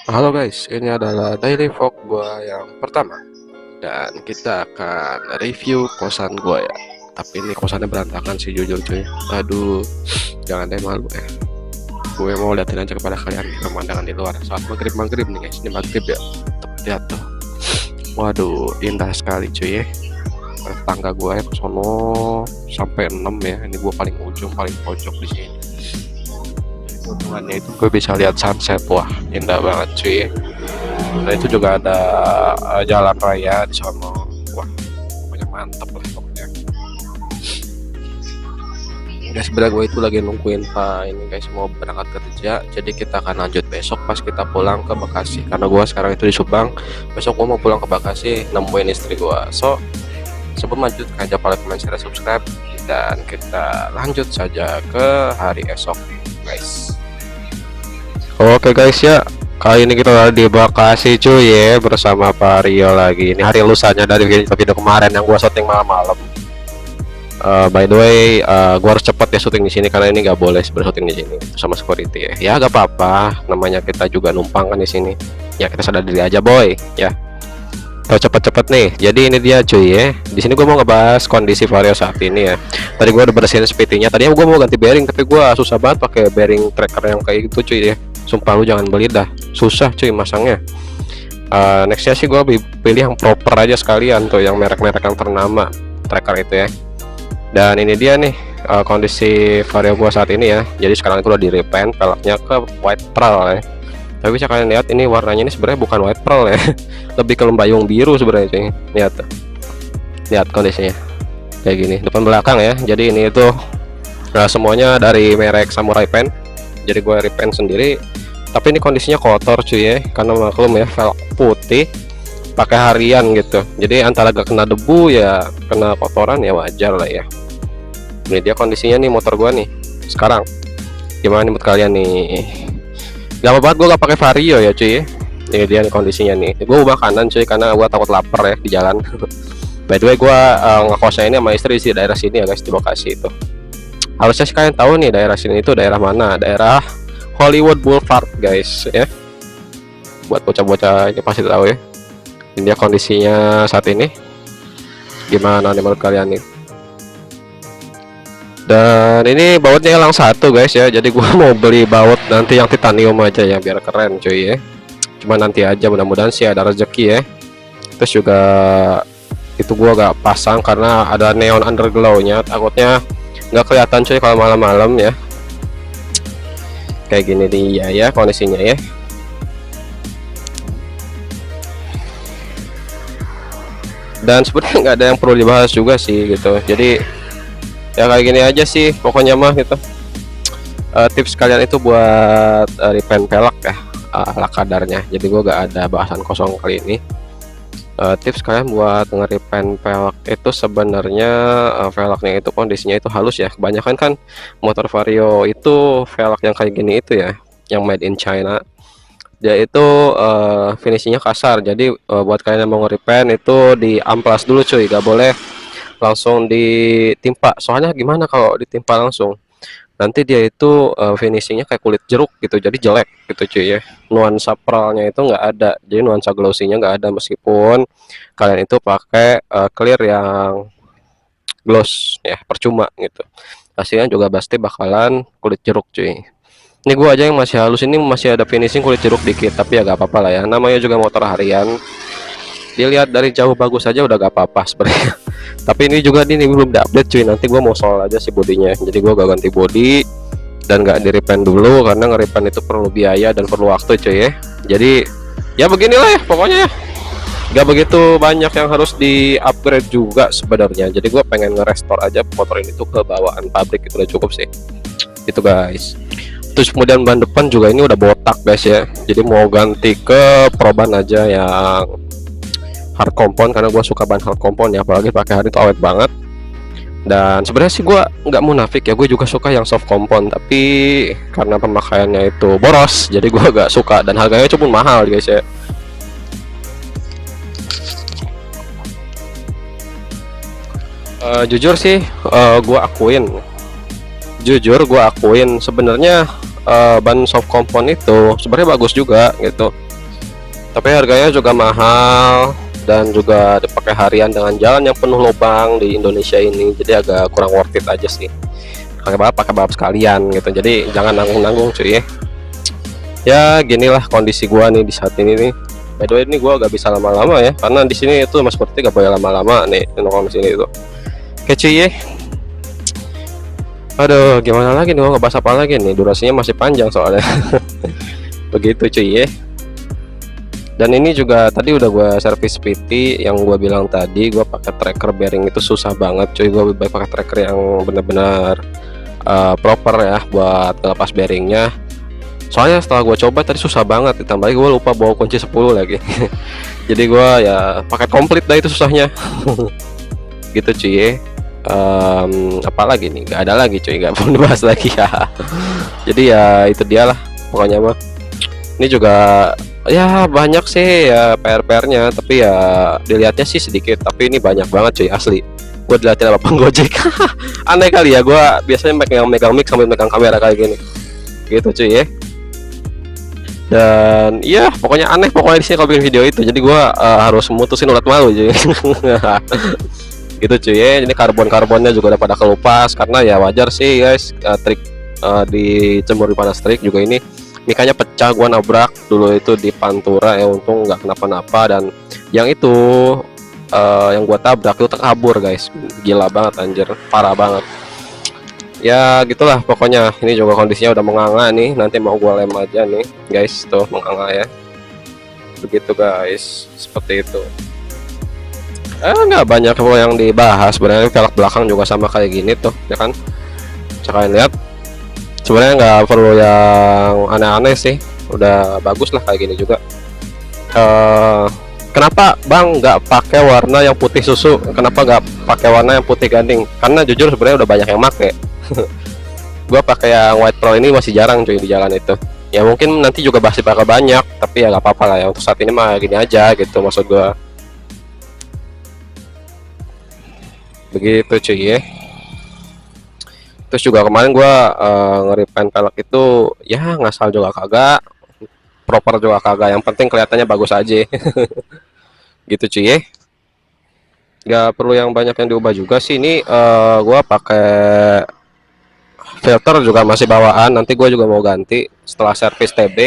Halo guys, ini adalah daily vlog gua yang pertama dan kita akan review kosan gua ya. Tapi ini kosannya berantakan sih jujur cuy. Aduh, jangan deh malu ya. Gue mau liatin aja kepada kalian pemandangan di luar saat maghrib nih guys. Ini maghrib ya. Lihat tuh. Waduh, indah sekali cuy ya. Tangga gua ya ke sono sampai 6 ya. Ini gua paling ujung, paling pojok di sini. Keuntungannya itu gue bisa lihat sunset, wah indah banget cuy. Nah itu juga ada jalan raya di sana, wah pokoknya mantep lah pokoknya. Guys, sebenernya gue itu lagi nungguin Pak ini guys mau berangkat kerja, jadi kita akan lanjut besok pas kita pulang ke Bekasi. Karena gue sekarang itu di Subang, besok gue mau pulang ke Bekasi nemuin istri gue. So sebelum lanjut aja like, comment, share, subscribe, dan kita lanjut saja ke hari esok guys. Oke guys ya, kali ini kita ada di Bekasi cuy ya, bersama Pak Rio lagi. Ini hari lusanya dari video kemarin yang gua syuting malam-malam. By the way, gua harus cepet ya syuting di sini karena ini nggak boleh syuting di sini sama security ya. Ya gak apa-apa, namanya kita juga numpang kan di sini. Ya kita sadar diri aja boy ya. Tuh cepet-cepet nih. Jadi ini dia cuy ya. Di sini gua mau ngebahas kondisi Vario saat ini ya. Tadi gua udah bersihin speednya. Tadinya gua mau ganti bearing tapi gua susah banget pakai bearing tracker yang kayak gitu cuy ya. Sumpah lu jangan beli dah, susah cuy masangnya. Nextnya sih gue pilih yang proper aja sekalian tuh, yang merek-merek yang ternama tracker itu ya. Dan ini dia nih kondisi Vario gue saat ini ya. Jadi sekarang itu udah di repaint peleknya ke white pearl ya. Tapi bisa kalian lihat ini warnanya ini sebenarnya bukan white pearl ya, lebih ke lembayung biru sebenarnya cuy. Lihat tuh, lihat kondisinya kayak gini depan belakang ya. Jadi ini itu semuanya dari merek Samurai Pen. Jadi gue repaint sendiri, tapi ini kondisinya kotor cuy ya, karena maklum ya velg putih pakai harian gitu, jadi antara gak kena debu ya kena kotoran ya wajar lah ya. Ini dia kondisinya nih motor gua nih sekarang. Gimana nih menurut kalian nih? Gak apa-apa gue gak pakai Vario ya cuy ya. Ini dia nih kondisinya nih. Gue makanan cuy karena gua takut lapar ya di jalan. By the way gue ngekosnya ini sama istri di daerah sini ya guys, di Bekasi itu. Harusnya sih kalian tahu nih daerah sini itu daerah mana, daerah Hollywood Boulevard guys ya. Buat bocah-bocah ini pasti tahu ya. Ini dia kondisinya saat ini. Gimana nih menurut kalian nih? Dan ini bautnya elang satu guys ya. Jadi gua mau beli baut nanti yang titanium aja ya biar keren cuy ya. Cuma nanti aja, mudah-mudahan sih ada rezeki ya. Terus juga itu gua gak pasang karena ada neon underglow nya, takutnya nggak kelihatan cuy kalau malam-malam ya. Kayak gini dia ya kondisinya ya. Dan sebenarnya nggak ada yang perlu dibahas juga sih gitu. Jadi ya kayak gini aja sih pokoknya mah gitu. Tips kalian itu buat repaint pelek ya ala kadarnya. Jadi gua gak ada bahasan kosong kali ini. Tips kalian buat nge-repaint velg itu sebenarnya velgnya itu kondisinya itu halus ya. Kebanyakan kan motor Vario itu velg yang kayak gini itu ya, yang made in China. Dia itu finishingnya kasar. Jadi buat kalian yang mau nge-repaint itu di amplas dulu cuy, gak boleh langsung ditimpa. Soalnya gimana kalau ditimpa langsung? Nanti dia itu finishingnya kayak kulit jeruk gitu, jadi jelek gitu cuy ya. Nuansa pearlnya itu nggak ada, jadi nuansa glossy-nya nggak ada meskipun kalian itu pakai clear yang gloss ya, percuma gitu. Hasilnya juga pasti bakalan kulit jeruk cuy. Ini gua aja yang masih halus, ini masih ada finishing kulit jeruk dikit, tapi ya gak apa-apa lah ya, namanya juga motor harian. Dilihat dari jauh bagus aja udah gak apa-apa sebenarnya. Tapi ini juga ini belum diupdate cuy, nanti gua mau soal aja si bodinya. Jadi gua gak ganti body dan gak di repaint dulu karena nge-repaint itu perlu biaya dan perlu waktu cuy ya. Jadi ya beginilah ya pokoknya ya, gak begitu banyak yang harus di upgrade juga sebenarnya. Jadi gua pengen nge-restore aja motor ini tuh ke bawaan pabrik, itu udah cukup sih itu guys. Terus kemudian ban depan juga ini udah botak guys ya, jadi mau ganti ke proban aja yang hard compound karena gue suka ban hard compound ya, apalagi pakai hari itu awet banget. Dan sebenarnya sih gue nggak munafik ya, gue juga suka yang soft compound, tapi karena pemakaiannya itu boros jadi gue gak suka dan harganya cukup mahal guys ya. Jujur sih gue akuin sebenarnya ban soft compound itu sebenarnya bagus juga gitu. tapi harganya juga mahal dan juga dipakai harian dengan jalan yang penuh lubang di Indonesia ini, jadi agak kurang worth it aja sih. Pakai balap sekalian gitu, jadi jangan nanggung-nanggung cuy ya. Ya ginilah kondisi gua nih di saat ini nih. By the way ini gua gak bisa lama-lama ya, karena di sini itu Mas Purti gak boleh lama-lama nih nongkrong di sini itu. Oke cuy ya. Aduh gimana lagi nih, gua nggak bahas apa lagi nih, durasinya masih panjang soalnya. Begitu cuy ya. Dan ini juga tadi udah gua servis PT yang gua bilang tadi, gua pakai tracker bearing itu susah banget cuy. Gua lebih baik pakai tracker yang benar-benar proper ya buat ngelepas bearingnya. Soalnya setelah gua coba tadi susah banget, ditambah lagi gua lupa bawa kunci 10 lagi. Jadi gua ya pakai komplit dah itu susahnya. Gitu cuy ya. Apalagi nih, nggak ada lagi cuy, nggak perlu dibahas lagi ya. Jadi ya itu dia lah pokoknya mah. Ini juga ya banyak sih ya PR-nya, tapi ya dilihatnya sih sedikit, tapi ini banyak banget cuy asli. Gue dilihatin apa penggojek. Aneh kali ya, gue biasanya megang mic sambil megang kamera kayak gini gitu cuy ya. Dan iya pokoknya aneh pokoknya di sini kalau bikin video itu, jadi gue harus mutusin ulat malu cuy. Gitu cuy ya. Ini karbonnya juga udah pada kelupas, karena ya wajar sih guys, trik dijemur di panas terik juga ini mikanya pecah. Gua nabrak dulu itu di Pantura ya, untung nggak kenapa-napa, dan yang itu yang gua tabrak itu terkabur guys, gila banget anjir, parah banget ya. Gitulah pokoknya. Ini juga kondisinya udah menganga nih, nanti mau gua lem aja nih guys, tuh menganga ya. Begitu guys, seperti itu. Nggak banyak yang dibahas sebenarnya. Velg belakang juga sama kayak gini tuh ya kan, kalian lihat. Sebenarnya nggak perlu yang aneh-aneh sih, udah bagus lah kayak gini juga. Kenapa bang nggak pakai warna yang putih susu, kenapa nggak pakai warna yang putih ganding? Karena jujur sebenarnya udah banyak yang make. Gua pakai yang white pearl ini masih jarang cuy di jalan itu. Ya mungkin nanti juga masih bakal banyak, tapi ya nggak apa-apa lah ya, untuk saat ini mah gini aja gitu maksud gua. Begitu cuy ya. Terus juga kemarin gua nge-repaint velg itu ya ngasal juga kagak, proper juga kagak, yang penting kelihatannya bagus aja. Gitu cuy ya. Gak perlu yang banyak yang diubah juga sih. Ini gua pakai filter juga masih bawaan, nanti gua juga mau ganti setelah servis TB.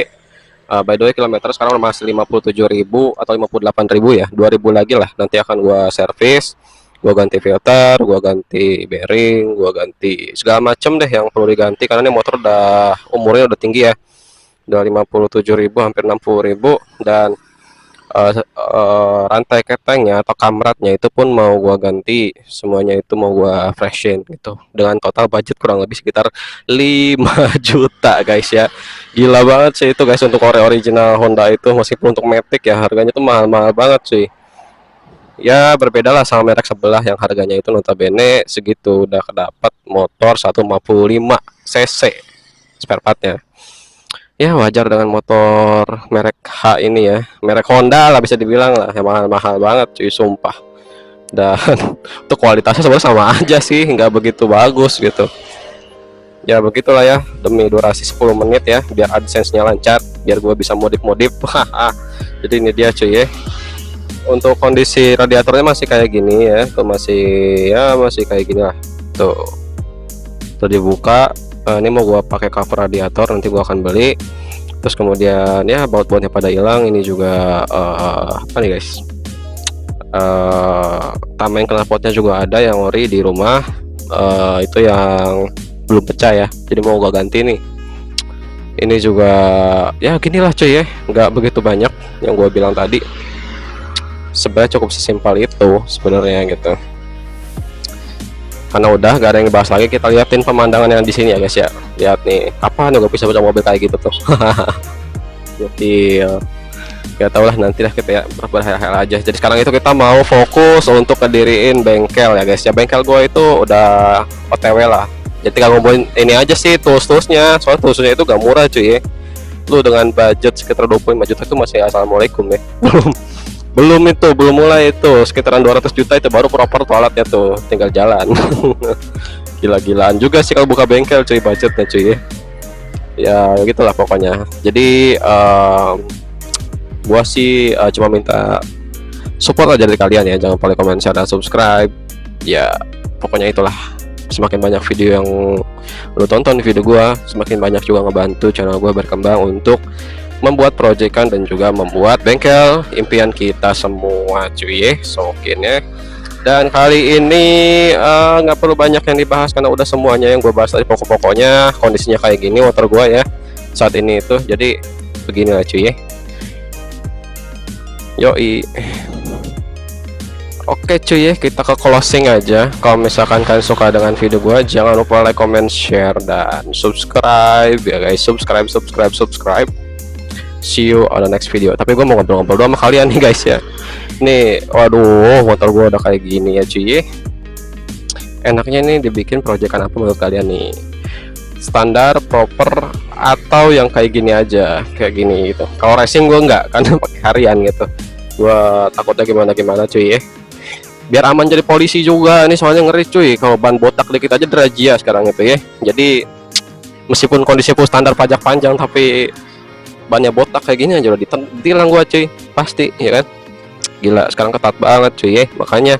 By the way kilometer sekarang masih 57.000 atau 58.000 ya, 2.000 lagi lah nanti akan gua servis. Gua ganti filter, gua ganti bearing, gua ganti segala macem deh yang perlu diganti, karena ini motor udah umurnya udah tinggi ya, udah 57.000 hampir 60.000. Dan rantai ketengnya atau kamratnya itu pun mau gua ganti semuanya, itu mau gua freshen gitu, dengan total budget kurang lebih sekitar 5 juta guys ya. Gila banget sih itu guys untuk ore original Honda itu, meskipun untuk Matic ya harganya tuh mahal-mahal banget sih. Ya berbeda lah sama merek sebelah yang harganya itu notabene segitu udah kedapat motor 155 cc spare partnya. Ya wajar dengan motor merek H ini ya, merek Honda lah bisa dibilang lah, yang mahal-mahal banget cuy sumpah. Dan untuk kualitasnya sebenarnya sama aja sih, nggak begitu bagus gitu. Ya begitulah ya, demi durasi 10 menit ya, biar AdSense-nya lancar, biar gue bisa modif-modif. Jadi ini dia cuy ya. Untuk kondisi radiatornya masih kayak gini ya, tuh masih kayak gini lah tuh dibuka. Ini mau gua pakai cover radiator, nanti gua akan beli. Terus kemudian ya baut-bautnya pada hilang. Ini juga apa nih guys, tameng knalpotnya juga ada yang ori di rumah, itu yang belum pecah ya, jadi mau gua ganti nih. Ini juga ya ginilah cuy ya, nggak begitu banyak yang gua bilang tadi, sebenarnya cukup sesimpel itu sebenarnya gitu. Karena udah gak ada yang dibahas lagi, kita liatin pemandangan yang di sini ya guys ya. Lihat nih, kapan juga bisa baca mobil kayak gitu tuh. Jadi ya tau lah, nanti lah kita ya berhal-hal aja. Jadi sekarang itu kita mau fokus untuk ngediriin bengkel ya guys ya. Bengkel gue itu udah OTW lah, jadi tinggal ngomongin ini aja sih tools-toolsnya. Soalnya toolsnya itu gak murah cuy ya. Lu dengan budget sekitar 25 juta itu masih assalamualaikum ya. belum mulai itu sekitaran 200 juta itu baru proper toiletnya tuh, tinggal jalan. Gila-gilaan juga sih kalau buka bengkel cuy, budgetnya cuy ya gitulah pokoknya. Jadi Gua sih cuma minta support aja dari kalian ya, jangan lupa like, comment, share, dan subscribe ya. Pokoknya itulah, semakin banyak video yang lu tonton di video gua, semakin banyak juga ngebantu channel gua berkembang untuk membuat proyekan dan juga membuat bengkel impian kita semua cuy ya. Sokin ya. Dan kali ini nggak perlu banyak yang dibahas karena udah semuanya yang gue bahas tadi. Pokoknya kondisinya kayak gini motor gue ya saat ini itu, jadi beginilah cuy ya. Yoi. Oke cuy ya, kita ke closing aja. Kalau misalkan kalian suka dengan video gue, jangan lupa like, comment, share, dan subscribe ya guys. Subscribe. See you on the next video. Tapi gue mau ngobrol-ngobrol sama kalian nih guys ya. Nih, waduh, motor gue udah kayak gini ya cuy. Enaknya nih dibikin proyekan apa menurut kalian nih? Standar, proper, atau yang kayak gini aja, kayak gini gitu. Kalau racing gue enggak, karena pakai harian gitu. Gue takutnya gimana cuy ya. Biar aman jadi polisi juga nih, soalnya ngeri cuy. Kalau ban botak dikit aja razia sekarang itu ya. Jadi meskipun kondisi full standar pajak panjang, tapi bannya botak kayak gini aja udah ditilang gua cuy, pasti ya kan. Gila, sekarang ketat banget cuy ya. Makanya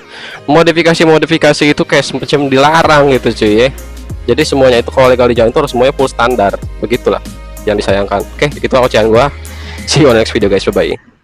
modifikasi itu kayak semacam dilarang gitu cuy ya. Jadi semuanya itu kalau legal di jalan itu harus semuanya full standar, begitulah yang disayangkan. Oke, gitu ocehan gua. See you on next video guys, bye bye.